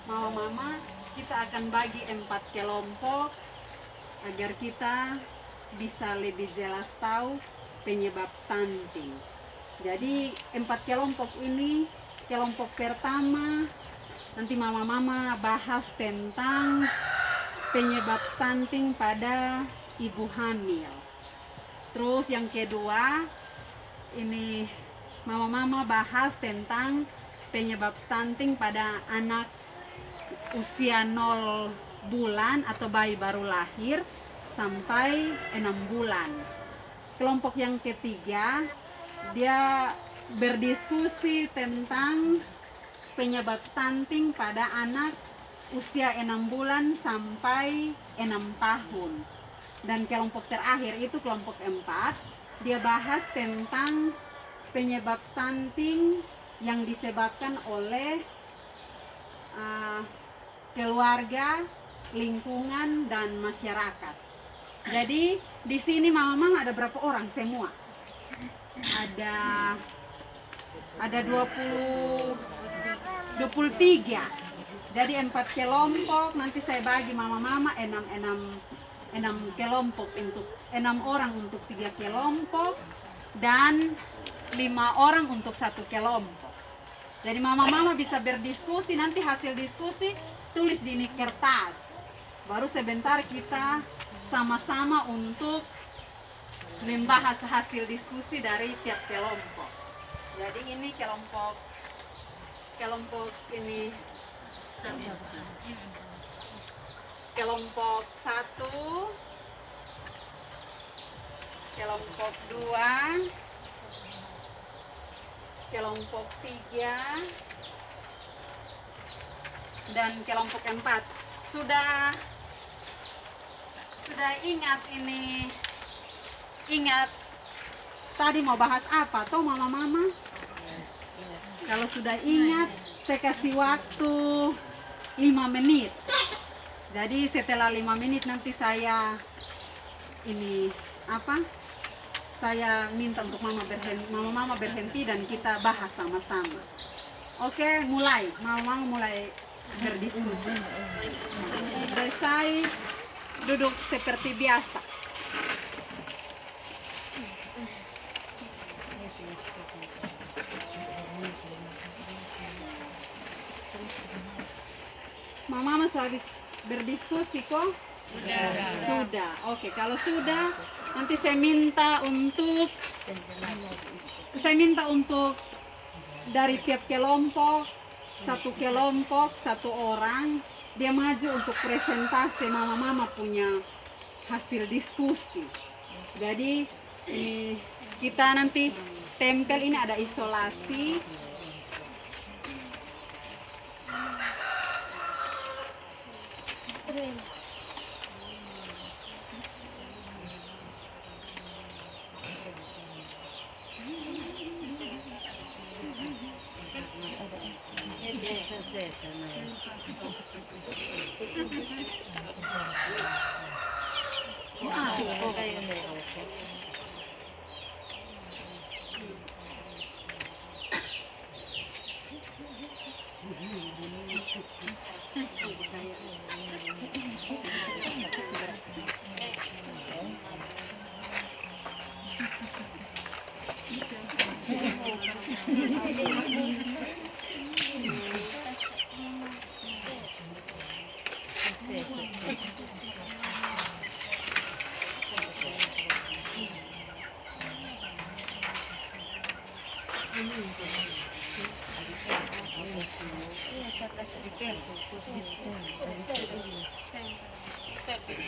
mama-mama, kita akan bagi 4 kelompok agar kita bisa lebih jelas tahu penyebab stunting. Jadi 4 kelompok ini, kelompok pertama nanti mama-mama bahas tentang penyebab stunting pada ibu hamil. Terus yang kedua, ini mama-mama bahas tentang penyebab stunting pada anak usia 0 bulan atau bayi baru lahir sampai 6 bulan. Kelompok yang ketiga, dia berdiskusi tentang penyebab stunting pada anak usia 6 bulan sampai 6 tahun. Dan kelompok terakhir itu kelompok 4, dia bahas tentang penyebab stunting yang disebabkan oleh keluarga, lingkungan, dan masyarakat. Jadi di sini mama-mama ada berapa orang semua? Ada 23. Jadi 4 kelompok, nanti saya bagi mama-mama 6 kelompok untuk 6 orang untuk 3 kelompok dan 5 orang untuk 1 kelompok. Jadi mama-mama bisa berdiskusi, nanti hasil diskusi tulis di ini kertas. Baru sebentar kita sama-sama untuk membahas hasil diskusi dari tiap kelompok. Jadi ini kelompok ini kelompok 1, kelompok 2, kelompok 3, dan kelompok 4. Sudah ingat ini? Ingat tadi mau bahas apa toh mama-mama? Kalau sudah ingat, saya kasih waktu 5 menit. Jadi setelah 5 menit nanti saya saya minta untuk mama berhenti dan kita bahas sama-sama. Oke, mulai. Mama mulai berdiskusi. Selesai, duduk seperti biasa. Mama sudah habis berdiskusi kok? Sudah. Oke, kalau sudah nanti saya minta untuk dari tiap kelompok, satu orang dia maju untuk presentasi mama-mama punya hasil diskusi. Jadi ini kita nanti tempel, ini ada isolasi.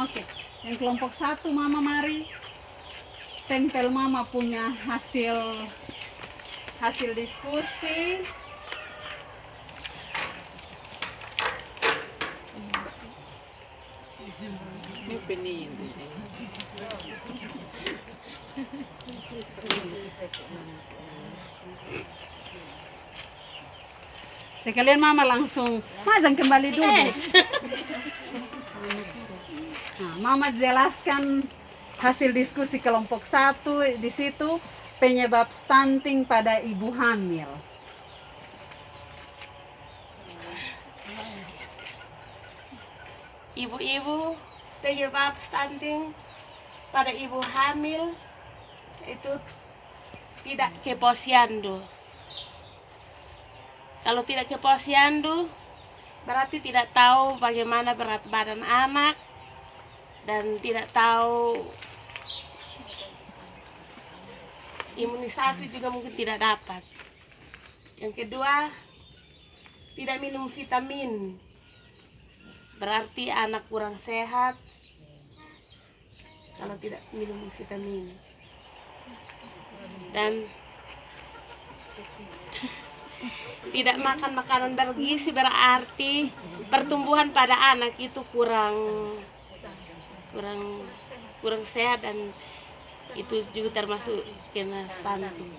Oke, yang kelompok 1 mama mari tempel mama punya hasil diskusi. Sekalian mama langsung majang kembali dulu. Nah, mama jelaskan hasil diskusi kelompok 1 di situ penyebab stunting pada ibu hamil. ibu-ibu penyebab stunting pada ibu hamil itu tidak ke posyandu. Kalau tidak ke posyandu berarti tidak tahu bagaimana berat badan anak dan tidak tahu imunisasi juga mungkin tidak dapat. Yang kedua, tidak minum vitamin. Berarti anak kurang sehat kalau tidak minum vitamin. Dan tidak makan makanan bergizi berarti pertumbuhan pada anak itu kurang sehat dan itu juga termasuk kena stunting.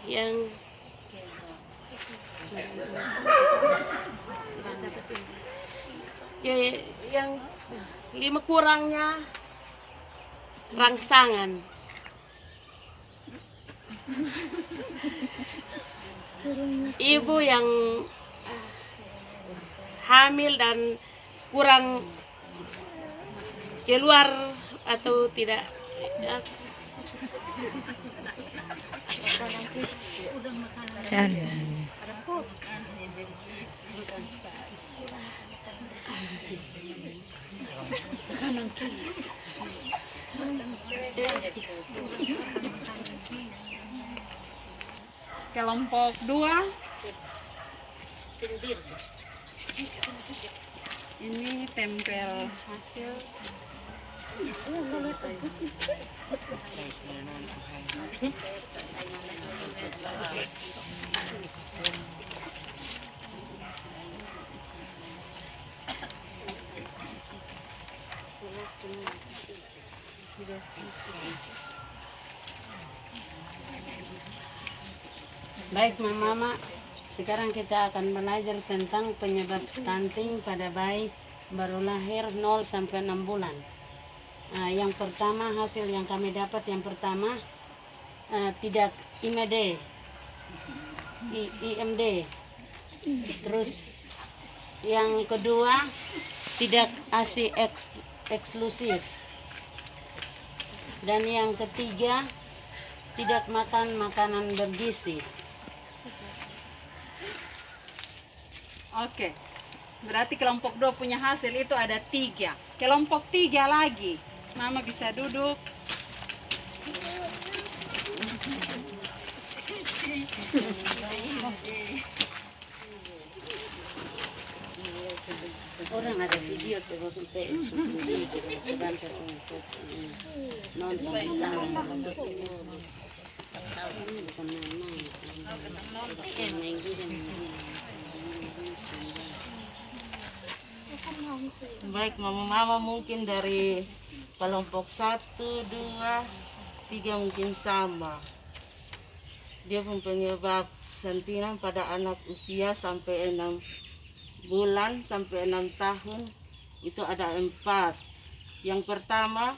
Yang 5 kurangnya rangsangan. Ibu yang hamil dan kurang keluar atau tidak Kelompok 2 ini tempel hasil. Baik Mama, sekarang kita akan belajar tentang penyebab stunting pada bayi baru lahir 0 sampai 6 bulan. Yang pertama, hasil yang kami dapat yang pertama tidak IMD. Terus yang kedua tidak ASI eksklusif. Dan yang ketiga tidak makan makanan bergizi. Oke, berarti kelompok 2 punya hasil itu ada 3. Kelompok 3 lagi, Mama bisa duduk. Orang ada video terus sampai sedangkan untuk nonton di sana bukan main juga. Baik mama mungkin dari kelompok 1, 2, 3 mungkin sama. Dia pun penyebab stunting pada anak usia sampai 6 bulan sampai 6 tahun itu ada 4. Yang pertama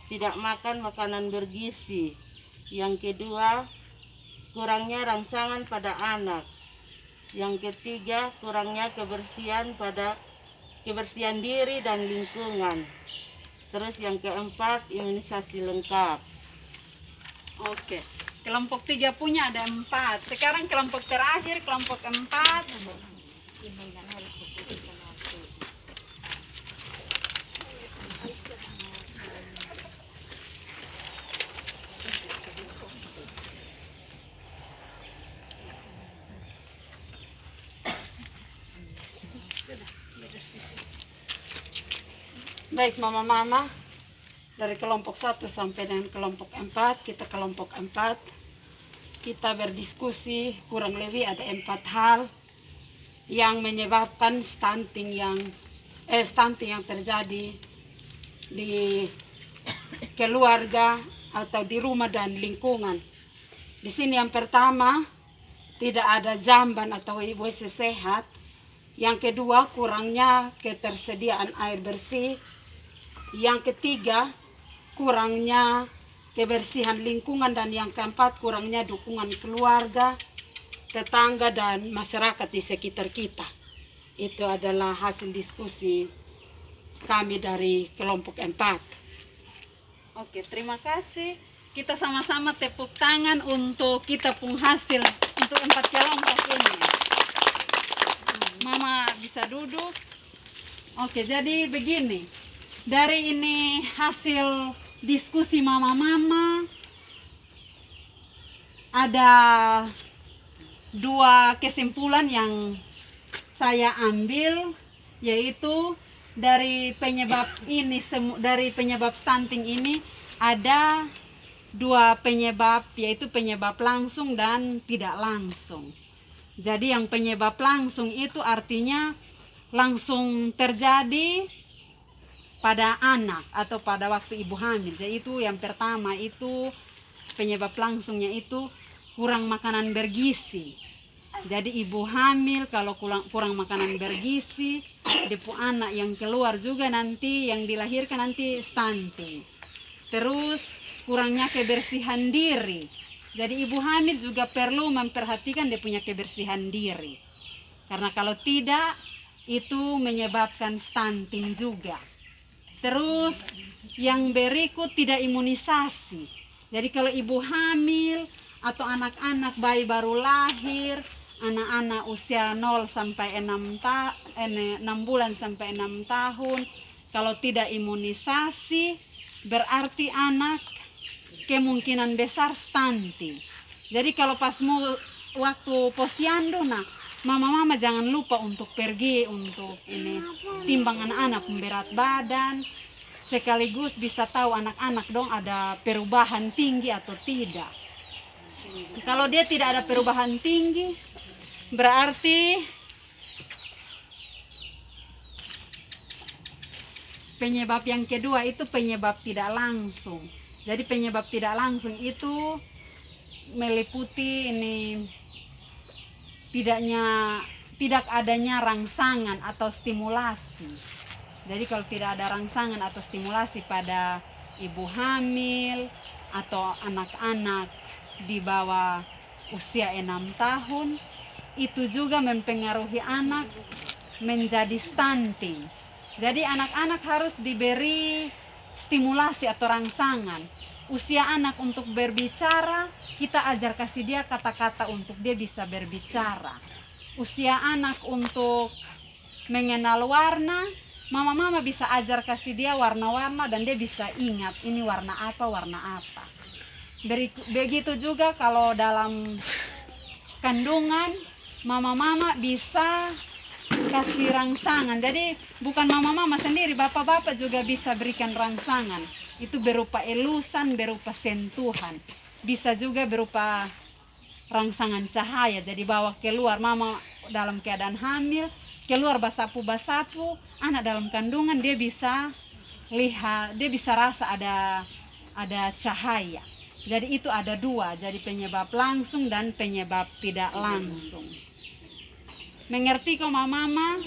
tidak makan makanan bergizi. Yang kedua kurangnya rangsangan pada anak. Yang ketiga kurangnya kebersihan diri dan lingkungan. Terus yang keempat imunisasi lengkap. Oke, kelompok 3 punya ada 4. Sekarang kelompok terakhir, kelompok 4. Baik mama-mama, dari kelompok 1 sampai dengan kelompok 4, kita kelompok 4, kita berdiskusi kurang lebih ada 4 hal yang menyebabkan stunting yang terjadi di keluarga atau di rumah dan lingkungan. Di sini yang pertama, tidak ada jamban atau WC sehat. Yang kedua, kurangnya ketersediaan air bersih. Yang ketiga, kurangnya kebersihan lingkungan. Dan yang keempat, kurangnya dukungan keluarga, tetangga, dan masyarakat di sekitar kita. Itu adalah hasil diskusi kami dari kelompok 4. Oke, terima kasih. Kita sama-sama tepuk tangan untuk kita pun hasil untuk 4 kelompok ini. Mama bisa duduk. Oke, jadi begini. Dari ini hasil diskusi mama-mama, ada 2 kesimpulan yang saya ambil, yaitu dari penyebab ini, dari penyebab stunting ini ada 2 penyebab, yaitu penyebab langsung dan tidak langsung. Jadi yang penyebab langsung itu artinya langsung terjadi pada anak atau pada waktu ibu hamil. Jadi itu yang pertama, itu penyebab langsungnya itu kurang makanan bergizi. Jadi ibu hamil kalau kurang makanan bergizi, depu anak yang keluar juga nanti, yang dilahirkan nanti stunting. Terus kurangnya kebersihan diri. Jadi ibu hamil juga perlu memperhatikan dia punya kebersihan diri. Karena kalau tidak, itu menyebabkan stunting juga. Terus yang berikut tidak imunisasi. Jadi kalau ibu hamil atau anak-anak bayi baru lahir, anak-anak usia 0 sampai 6 bulan sampai 6 tahun, kalau tidak imunisasi berarti anak kemungkinan besar stunting. Jadi kalau pas waktu posyandu, nah mama-mama jangan lupa untuk pergi untuk ini timbang anak-anak berat badan, sekaligus bisa tahu anak-anak dong ada perubahan tinggi atau tidak. Kalau dia tidak ada perubahan tinggi, berarti penyebab yang kedua itu penyebab tidak langsung. Jadi penyebab tidak langsung itu meliputi ini tidak adanya rangsangan atau stimulasi. Jadi kalau tidak ada rangsangan atau stimulasi pada ibu hamil atau anak-anak di bawah usia 6 tahun, itu juga mempengaruhi anak menjadi stunting. Jadi anak-anak harus diberi stimulasi atau rangsangan. Usia anak untuk berbicara, kita ajar kasih dia kata-kata untuk dia bisa berbicara. Usia anak untuk mengenal warna, mama-mama bisa ajar kasih dia warna-warna dan dia bisa ingat ini warna apa, warna apa. Begitu juga kalau dalam kandungan, mama-mama bisa kasih rangsangan. Jadi bukan mama-mama sendiri, bapak-bapak juga bisa berikan rangsangan. Itu berupa elusan, berupa sentuhan. Bisa juga berupa rangsangan cahaya. Jadi bawa keluar, mama dalam keadaan hamil, keluar basapu-basapu, anak dalam kandungan dia bisa lihat, dia bisa rasa ada cahaya. Jadi itu ada 2, jadi penyebab langsung dan penyebab tidak langsung. Mengerti kok mama-mama?